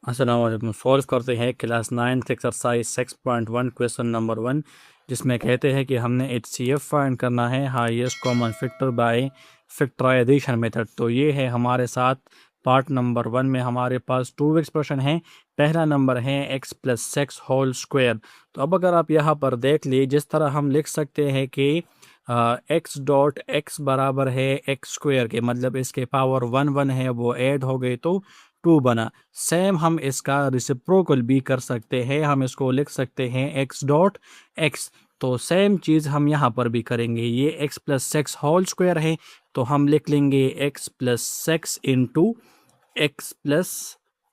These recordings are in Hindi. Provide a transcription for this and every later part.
अस्सलाम वालेकुम। सॉल्व करते हैं क्लास 9 एक्सरसाइज 6.1 क्वेश्चन नंबर 1, जिसमें कहते हैं कि हमने HCF फाइंड करना है, highest common factor by factorisation method. तो ये है हमारे साथ पार्ट नंबर 1 में हमारे पास 2 एक्सप्रेशन हैं। पहला नंबर है x plus six whole square. तो अब अगर आप यहाँ पर देख ली, जिस तरह हम लिख सकते हैं कि x डॉट x बराबर है x स्क्वायर के, मतलब इसके पावर 1 है वो ऐड हो गई तो 2 बना। सेम हम इसका रिसिप्रोकल भी कर सकते हैं, हम इसको लिख सकते हैं x डॉट x। तो सेम चीज़ हम यहाँ पर भी करेंगे। ये x plus six whole square है, तो हम लिख लेंगे x plus six into x plus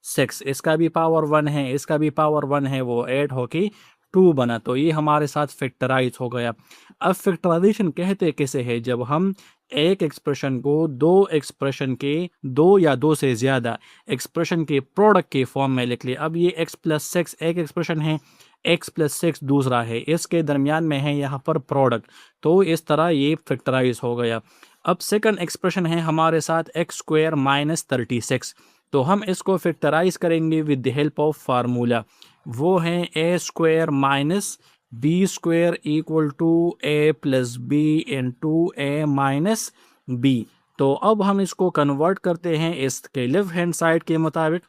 six. इसका भी पावर 1 है, इसका भी पावर 1 है, वो ऐड होके 2 बना। तो ये हमारे साथ फैक्टराइज हो गया। अब फैक्टराइजेशन कहते किसे है? जब हम एक एक्सप्रेशन को दो एक्सप्रेशन के, दो या दो से ज़्यादा एक्सप्रेशन के प्रोडक्ट के फॉर्म में लिख ले। अब ये x प्लस सिक्स एक एक्सप्रेशन है, x प्लस सिक्स दूसरा है, इसके दरमियान में है यहाँ पर प्रोडक्ट। तो इस तरह ये फैक्टराइज हो गया। अब सेकंड एक्सप्रेशन है हमारे साथ x स्क्वायर माइनस 36। तो हम इसको फैक्टराइज करेंगे with the help of formula. वो है a square minus B square equal to a plus B into a minus b. तो अब हम इसको कन्वर्ट करते हैं इसके लेफ्ट हैंड साइड के मुताबिक।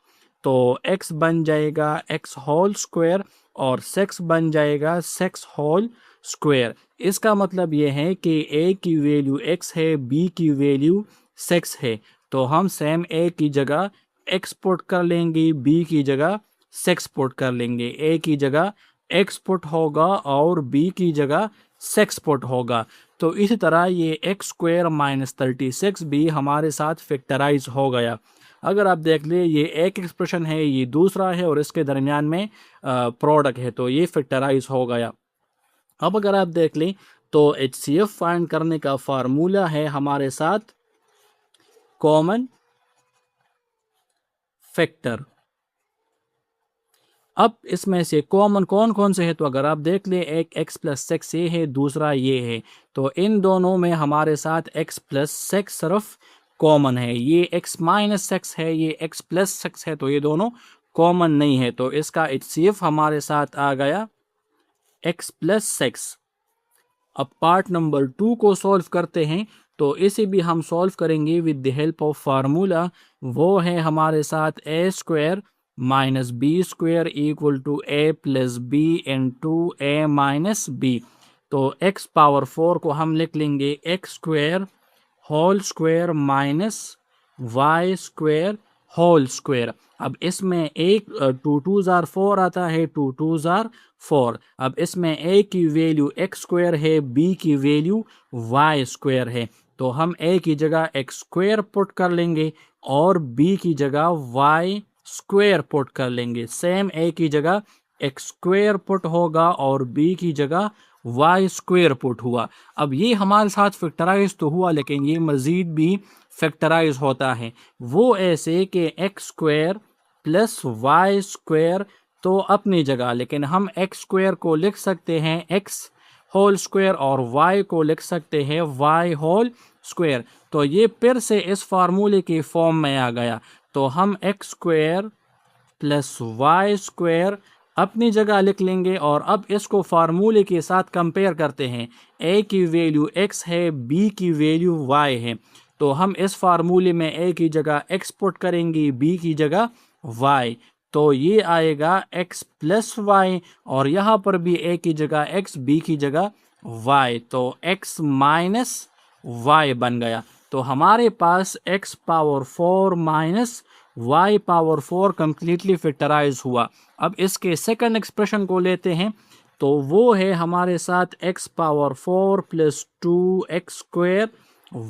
तो x बन जाएगा x होल स्क्वायर और सेक्स बन जाएगा सेक्स होल स्क्वायर। इसका मतलब ये है कि a की वैल्यू x है, b की वैल्यू सेक्स है। तो हम सेम a की जगह x पुट कर लेंगे, b की जगह सेक्स पुट कर लेंगे। a की जगह x पुट होगा और b की जगह सेक्स पुट होगा। तो इसी तरह ये x स्क्वायर माइनस 36 भी हमारे साथ फैक्टराइज हो गया। अगर आप देख ले, ये एक एक्सप्रेशन है, ये दूसरा है और इसके दरमियान में प्रोडक्ट है, तो ये फैक्टराइज हो गया। अब अगर आप देख लें तो HCF फाइंड करने का फार्मूला है हमारे साथ कॉमन फैक्टर। अब इसमें से कॉमन कौन कौन से है? तो अगर आप देख लें, एक x प्लस सेक्स ये है, दूसरा ये है। तो इन दोनों में हमारे साथ x प्लस सेक्स सिर्फ कॉमन है। ये x माइनस सेक्स है, ये x प्लस सेक्स है, तो ये दोनों कॉमन नहीं है। तो इसका HCF हमारे साथ आ गया x प्लस सेक्स। अब पार्ट नंबर 2 को सॉल्व करते हैं। तो इसे भी हम सॉल्व करेंगे with the help of formula. वो है हमारे साथ a square minus B square equal to a plus B into a minus b. तो x पावर 4 को हम लिख लेंगे x square whole square minus y square whole square. अब इसमें एक 2 2 ज़ार 4 आता है, 2 2 ज़ार 4। अब इसमें a की वैल्यू x स्क्वायर है, b की वैल्यू y स्क्वायर है। तो हम a की जगह x स्क्वायर पुट कर लेंगे और b की जगह y स्क्वायर पुट कर लेंगे। सेम a की जगह x स्क्वायर पुट होगा और b की जगह y स्क्वायर पुट हुआ। अब ये हमारे साथ फैक्टराइज तो हुआ, लेकिन ये मज़ीद भी फैक्टराइज होता है। वो ऐसे कि x square plus y square तो अपनी जगह, लेकिन हम x स्क्वायर को लिख सकते हैं x होल स्क्वायर और y को लिख सकते हैं y होल स्क्वायर। तो ये फिर से इस फार्मूले के फॉर्म में आ गया। तो हम x square plus y square अपनी जगह लिख लेंगे और अब इसको फार्मूले के साथ कंपेयर करते हैं। a की वैल्यू x है, b की वैल्यू y है। तो हम इस फार्मूले में a की जगह x पुट करेंगे, b की जगह y। तो ये आएगा x प्लस वाई और यहाँ पर भी a की जगह x, b की जगह y। तो x माइनस y बन गया। तो हमारे पास x power 4 minus y power 4 completely factorise हुआ। अब इसके सेकंड एक्सप्रेशन को लेते हैं। तो वो है हमारे साथ x power 4 plus 2x square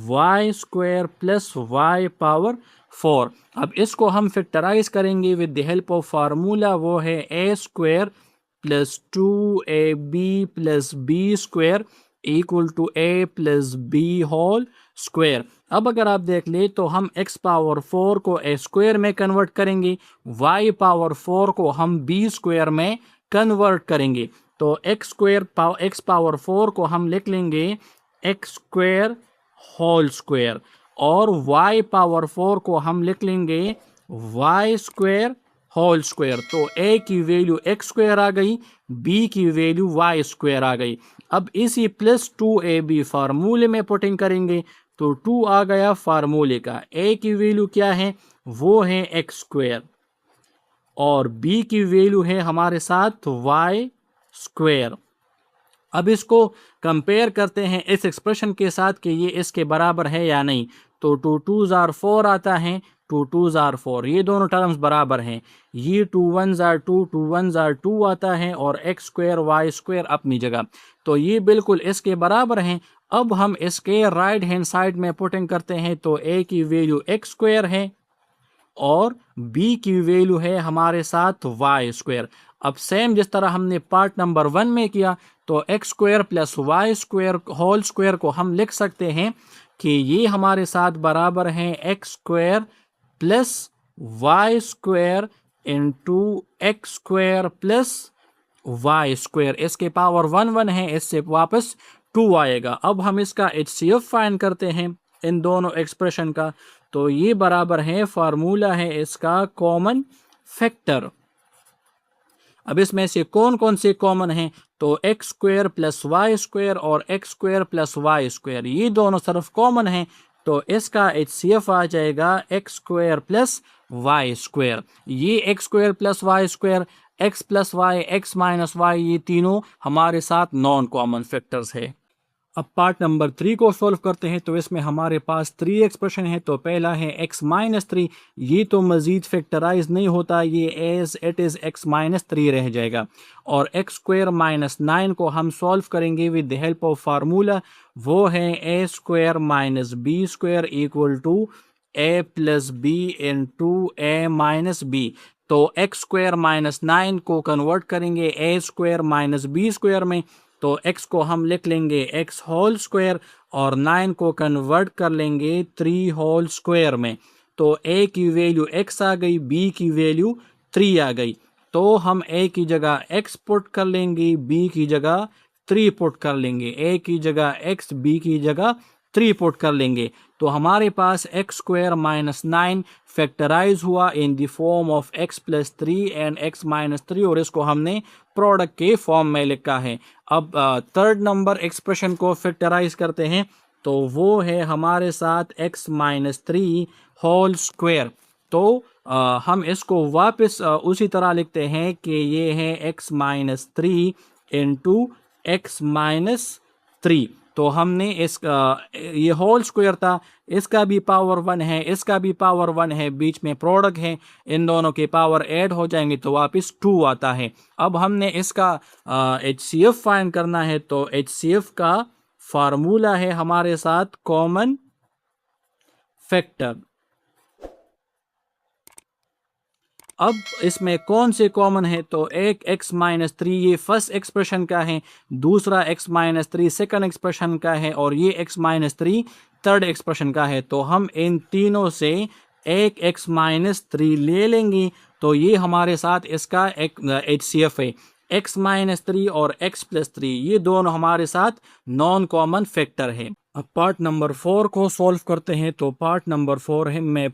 y square plus y power 4। अब इसको हम फैक्टराइज करेंगे with the help of formula. वो है a square plus 2ab plus b square equal to a plus b whole square. अब अगर आप देख ले तो हम x पावर 4 को a स्क्वायर में कन्वर्ट करेंगे, y पावर 4 को हम b स्क्वायर में कन्वर्ट करेंगे। तो x पावर 4 को हम लिख लेंगे x स्क्वायर होल स्क्वायर और y पावर 4 को हम लिख लेंगे y स्क्वायर होल स्क्वायर। तो ए की वैल्यू एक्स स्क्वायर आ गई, बी की वैल्यू वाई स्क्वायर आ गई। अब इसी प्लस 2ab फार्मूले में पुटिंग करेंगे तो 2 आ गया फार्मूले का। ए की वैल्यू क्या है, वो है एक्स स्क्वायर, और बी की वैल्यू है हमारे साथ वाई स्क्वायर। अब इसको कंपेयर करते हैं इस एक्सप्रेशन के साथ कि ये इसके बराबर है या नहीं। तो 2 2s आर 4 आता है, 2 2s आर 4, ये दोनों टर्म्स बराबर हैं। ये 2 1s आर 2, 2 1s आर 2 आता है, और एक्स स्क्वायर वाई स्क्वायर अपनी जगह, तो ये बिल्कुल इसके बराबर हैं। अब हम इसके राइट हैंड साइड में पुटिंग करते हैं तो ए की वैल्यू एक्स स्क्वायर है और बी की वैल्यू है हमारे साथ वाई स्क्वायर। अब सेम जिस तरह हमने पार्ट नंबर 1 में किया, तो x square plus y square whole square को हम लिख सकते हैं कि ये हमारे साथ बराबर है x square plus y square into x square plus y square. इसके पावर 1 1 है, इससे वापस 2 आएगा। अब हम इसका HCF फाइंड करते हैं इन दोनों एक्सप्रेशन का, तो ये बराबर है, फार्मूला है इसका कॉमन फैक्टर। अब इसमें से कौन कौन से कॉमन हैं, तो x square plus y square और x square plus y square, ये दोनों तरफ कॉमन हैं, तो इसका HCF आ जाएगा x square plus y square. ये x square plus y square, x plus y, x minus y, ये तीनों हमारे साथ नॉन कॉमन फैक्टर्स है। अब पार्ट नंबर 3 को सॉल्व करते हैं, तो इसमें हमारे पास 3 एक्सप्रेशन है। तो पहला है x माइनस 3, ये तो मज़ीद फैक्टराइज नहीं होता, ये as it is x minus 3 रह जाएगा। और एक्स स्क्वायर माइनस 9 को हम सॉल्व करेंगे with the help of formula, वो है ए square minus B square equal to A plus B into A minus b. तो एक्स स्क्वायर माइनस 9 को कन्वर्ट करेंगे a square minus B square में, तो x को हम लिख लेंगे x होल स्क्वायर, और 9 को कन्वर्ट कर लेंगे 3 होल स्क्वायर में। तो a की वैल्यू x आ गई, b की वैल्यू 3 आ गई। तो हम a की जगह x पुट कर लेंगे, b की जगह 3 पुट कर लेंगे, a की जगह x, b की जगह 3 पुट कर लेंगे। तो हमारे पास एक्स स्क्वायर माइनस 9 फैक्टराइज हुआ in the form of x plus 3 and x minus 3, और इसको हमने प्रोडक्ट के फॉर्म में लिखा है। अब थर्ड नंबर एक्सप्रेशन को फैक्टराइज करते हैं, तो वो है हमारे साथ x माइनस 3 होल स्क्वायर। तो हम इसको वापस उसी तरह लिखते हैं कि ये है x minus 3 into x minus 3। तो हमने ये होल स्क्वायर था, इसका भी पावर 1 है, इसका भी पावर 1 है, बीच में प्रोडक्ट है, इन दोनों के पावर ऐड हो जाएंगे तो वापस 2 आता है। अब हमने इसका HCF फाइंड करना है, तो HCF का फार्मूला है हमारे साथ कॉमन फैक्टर। अब इसमें कौन से कॉमन है, तो एक x माइनस 3 ये फर्स्ट एक्सप्रेशन का है, दूसरा x माइनस 3 सेकंड एक्सप्रेशन का है, और ये x माइनस 3 थर्ड एक्सप्रेशन का है। तो हम इन तीनों से एक x माइनस 3 ले लेंगे, तो ये हमारे साथ इसका एक HCF है। x माइनस 3 और x प्लस 3 ये दोनों हमारे साथ नॉन कॉमन फैक्टर है। अब पार्ट नंबर 4 को सॉल्व करते हैं, तो पार्ट नंबर 4 है में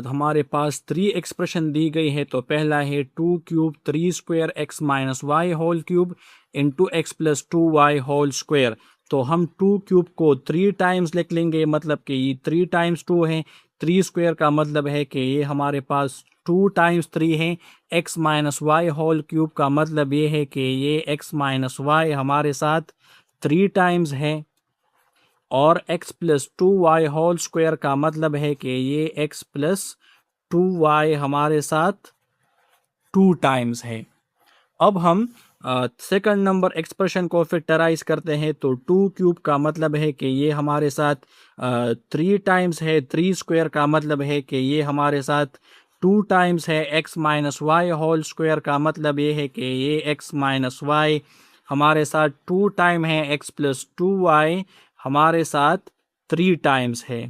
हमारे पास 3 एक्सप्रेशन दी गई है। तो पहला है 2 cube 3 square x minus y whole cube into x plus 2 y whole square. तो हम 2 क्यूब को 3 टाइम्स लिख लेंगे, मतलब कि ये 3 टाइम्स 2 है। 3 स्क्वायर का मतलब है कि ये हमारे पास 2 टाइम्स 3 है। x minus y whole cube का मतलब ये है कि ये x माइनस वाई हमारे साथ 3 टाइम्स है, और x plus 2y whole square का मतलब है कि ये x प्लस 2y हमारे साथ 2 टाइम्स है। अब हम सेकंड नंबर एक्सप्रेशन को फैक्टराइज करते हैं, तो 2 क्यूब का मतलब है कि ये हमारे साथ 3 टाइम्स है। 3 स्क्वायर का मतलब है कि ये हमारे साथ 2 टाइम्स है। x minus y whole square का मतलब ये है कि ये x माइनस वाई हमारे साथ 2 टाइम है। x प्लस 2y हमारे साथ 3 टाइम्स है।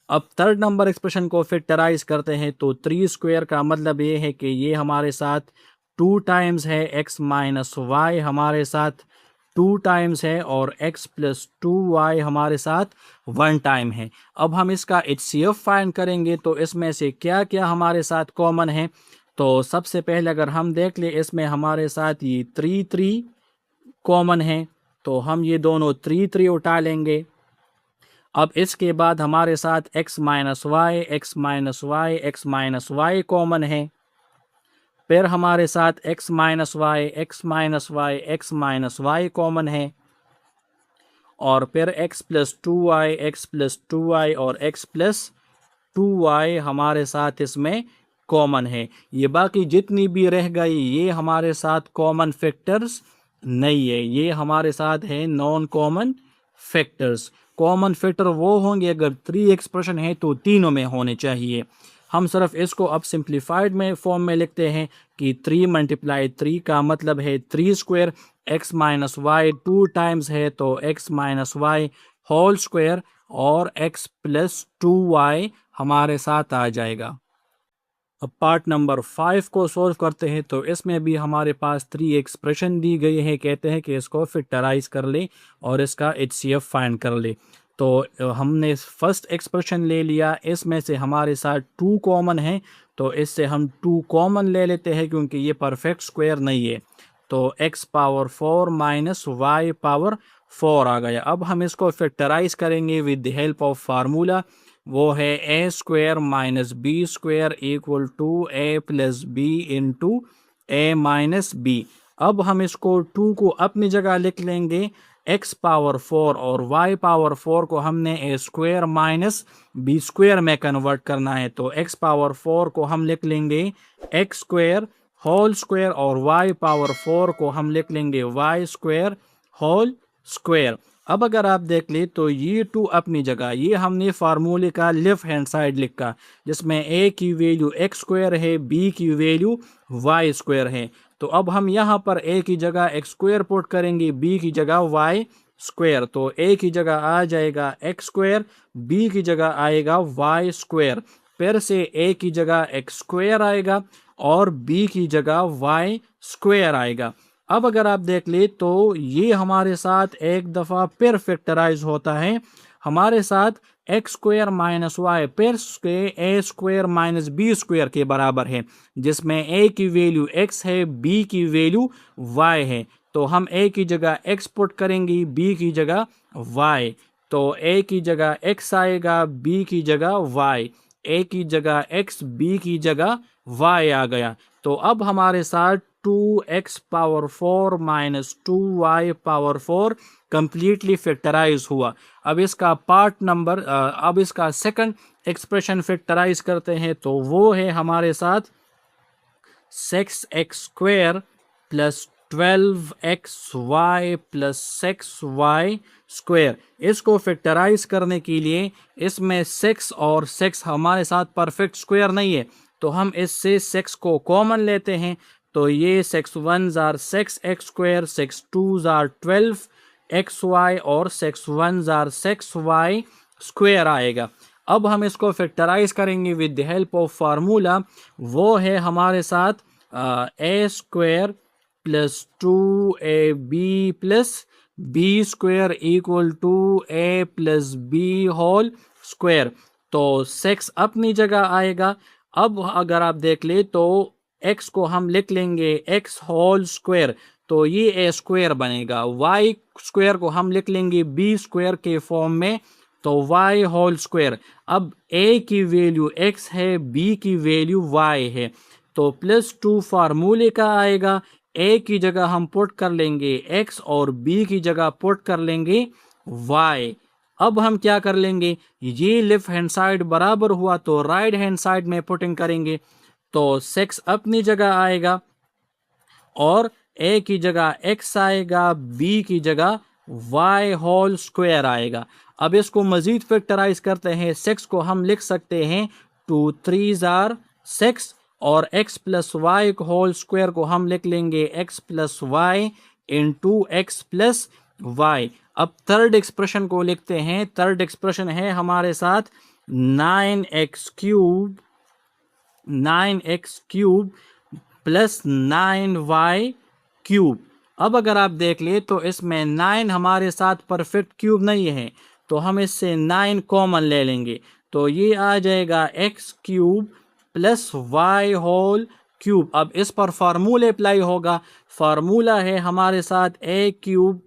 अब थर्ड नंबर एक्सप्रेशन को फैक्टराइज करते हैं, तो 3 स्क्वायर का मतलब ये है कि ये हमारे साथ 2 टाइम्स है। x माइनस वाई हमारे साथ 2 टाइम्स है और x प्लस 2y हमारे साथ 1 टाइम है। अब हम इसका HCF फाइंड करेंगे तो इसमें से क्या क्या हमारे साथ कॉमन है। तो सबसे पहले अगर हम देख ले इसमें हमारे साथ ये 3 कॉमन है, तो हम ये दोनों 3 उठा लेंगे। अब इसके बाद हमारे साथ x माइनस वाई कॉमन है। फिर हमारे साथ x माइनस वाई कॉमन है और फिर x प्लस 2y और x प्लस 2y हमारे साथ इसमें कॉमन है। ये बाकी जितनी भी रह गई ये हमारे साथ कॉमन फैक्टर्स नहीं है, ये हमारे साथ है non common factors. Common factor वो होंगे अगर 3 एक्सप्रेशन है तो तीनों में होने चाहिए। हम सिर्फ इसको अब सिंप्लीफाइड में फॉर्म में लिखते हैं कि 3 मल्टीप्लाई 3 का मतलब है 3 square, x minus y 2 times है तो x minus y whole square और x प्लस 2y हमारे साथ आ जाएगा। अब पार्ट नंबर 5 को सॉल्व करते हैं तो इसमें भी हमारे पास 3 एक्सप्रेशन दी गई है। कहते हैं कि इसको फैक्टराइज कर ले और इसका HCF फाइंड कर ले। तो हमने फर्स्ट एक्सप्रेशन ले लिया, इसमें से हमारे साथ 2 कॉमन है तो इससे हम 2 कॉमन ले लेते हैं क्योंकि ये परफेक्ट स्क्वायर नहीं है। तो x power 4 minus Y power 4 आ गया। अब हम इसको फैक्टराइज करेंगे with the help of formula, वो है ए square minus B square equal to A plus B into A minus B. अब हम इसको 2 को अपनी जगह लिख लेंगे, x पावर 4 और y पावर 4 को हमने ए स्क्वायर माइनस बी स्क्वायर में कन्वर्ट करना है। तो x पावर 4 को हम लिख लेंगे x स्क्वायर होल स्क्वायर और y पावर 4 को हम लिख लेंगे y स्क्वायर होल स्क्वायर। अब अगर आप देख ले तो ये 2 अपनी जगह, ये हमने फार्मूले का लेफ्ट हैंड साइड लिखा जिसमें a की वैल्यू x स्क्वायर है, b की वैल्यू y स्क्वायर है। तो अब हम यहाँ पर a की जगह x स्क्वायर पुट करेंगे, b की जगह y स्क्वायर। तो a की जगह आ जाएगा x स्क्वायर, b की जगह आएगा y स्क्वायर, फिर से a की जगह x स्क्वायर आएगा और b की जगह y स्क्वायर आएगा। अब अगर आप देख ले तो ये हमारे साथ एक दफ़ा फिर फैक्टराइज होता है, हमारे साथ एक्स स्क्वायर माइनस वाई फिर ए स्क्वायर माइनस बी स्क्वायर के बराबर है, जिसमें a की वैल्यू x है, b की वैल्यू y है। तो हम a की जगह x पुट करेंगे, b की जगह y। तो a की जगह x आएगा, b की जगह y, a की जगह x, b की जगह y आ गया। तो अब हमारे साथ 2x power 4 minus 2y power 4 completely factorise हुआ। अब इसका अब इसका सेकंड एक्सप्रेशन फैक्टराइज करते हैं तो वो है हमारे साथ 6x square plus 12xy plus 6y square. इसको फैक्टराइज करने के लिए इसमें 6 और 6 हमारे साथ परफेक्ट स्क्वायर नहीं है तो हम इससे 6 को कॉमन लेते हैं। तो ये 6 1s are 6x square, 6 2s are 12xy और 6 1s आर 6y स्क्वायर आएगा। अब हम इसको फैक्टराइज करेंगे with the help of formula, वो है हमारे साथ a square plus 2ab plus b square equal to a plus b whole square. तो 6 अपनी जगह आएगा। अब अगर आप देख ले तो x को हम लिख लेंगे x होल स्क्वायर, तो ये a स्क्वायर बनेगा। y स्क्वायर को हम लिख लेंगे b स्क्वायर के फॉर्म में, तो y होल स्क्वायर। अब a की वैल्यू x है, b की वैल्यू y है, तो प्लस 2 फार्मूले का आएगा। a की जगह हम पुट कर लेंगे x और b की जगह पुट कर लेंगे y। अब हम क्या कर लेंगे, ये लेफ्ट हैंड साइड बराबर हुआ तो राइट हैंड साइड में पुटिंग करेंगे। तो 6 अपनी जगह आएगा और a की जगह x आएगा, b की जगह y होल स्क्वायर आएगा। अब इसको मजीद फैक्टराइज करते हैं। 6 को हम लिख सकते हैं 2 3s आर 6 और x plus y whole square को हम लिख लेंगे x plus y into x plus y. अब थर्ड एक्सप्रेशन को लिखते हैं। थर्ड एक्सप्रेशन है हमारे साथ 9x cube plus 9y cube. अब अगर आप देख ले तो इसमें 9 हमारे साथ परफेक्ट क्यूब नहीं है, तो हम इससे 9 कॉमन ले लेंगे, तो ये आ जाएगा x cube plus y whole cube. अब इस पर फार्मूला अप्लाई होगा, फार्मूला है हमारे साथ A cube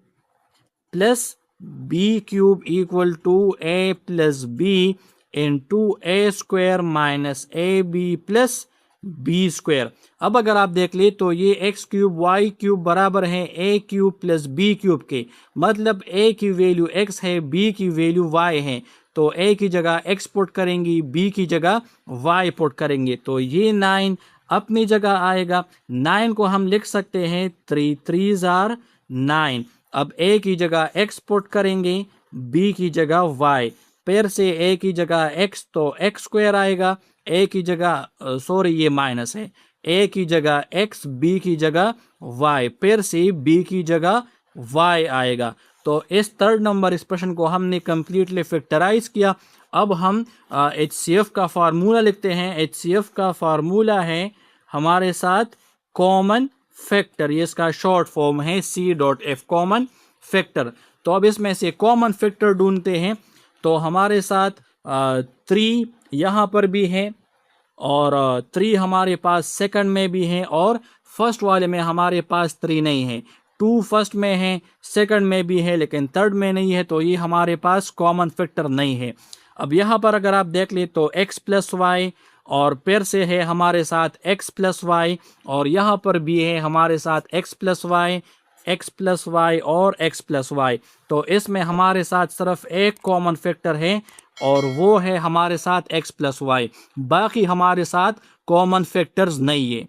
plus B cube equal to A plus B into A square minus A B plus B square. अब अगर आप देख ले तो ये एक्स क्यूब वाई क्यूब बराबर है ए क्यूब प्लस बी क्यूब के, मतलब ए की वैल्यू एक्स है, बी की वैल्यू वाई है, तो ए की जगह एक्स पुट करेंगे, बी की जगह वाई पुट करेंगे, तो ये 9 अपनी जगह आएगा। 9 को हम लिख सकते हैं 3 3 जार 9। अब ए की जगह एक्स पुट करेंगे, बी की जगह वाई, फिर से ए की जगह एक्स तो एक्स स्क्वायर आएगा, ए की जगह सॉरी ये माइनस है, ए की जगह एक्स, बी की जगह वाई, फिर से बी की जगह वाई आएगा। तो इस थर्ड नंबर एक्सप्रेशन को हमने कंप्लीटली फैक्टराइज किया। अब हम HCF का फार्मूला लिखते हैं। HCF का फार्मूला है हमारे साथ कॉमन फैक्टर, ये इसका शॉर्ट फॉर्म है C.F कॉमन फैक्टर। तो अब इसमें से कॉमन फैक्टर ढूंढते हैं, तो हमारे साथ 3 यहाँ पर भी है और 3 हमारे पास सेकंड में भी है और फर्स्ट वाले में हमारे पास 3 नहीं है। 2 फर्स्ट में है, सेकंड में भी है, लेकिन थर्ड में नहीं है, तो ये हमारे पास कॉमन फैक्टर नहीं है। अब यहाँ पर अगर आप देख ले तो x प्लस वाई और फिर से है हमारे साथ x प्लस वाई और यहाँ पर भी है हमारे साथ x प्लस वाई और x प्लस वाई। तो इसमें हमारे साथ सिर्फ एक कॉमन फैक्टर है और वो है हमारे साथ x प्लस वाई, बाकी हमारे साथ कॉमन फैक्टर्स नहीं है।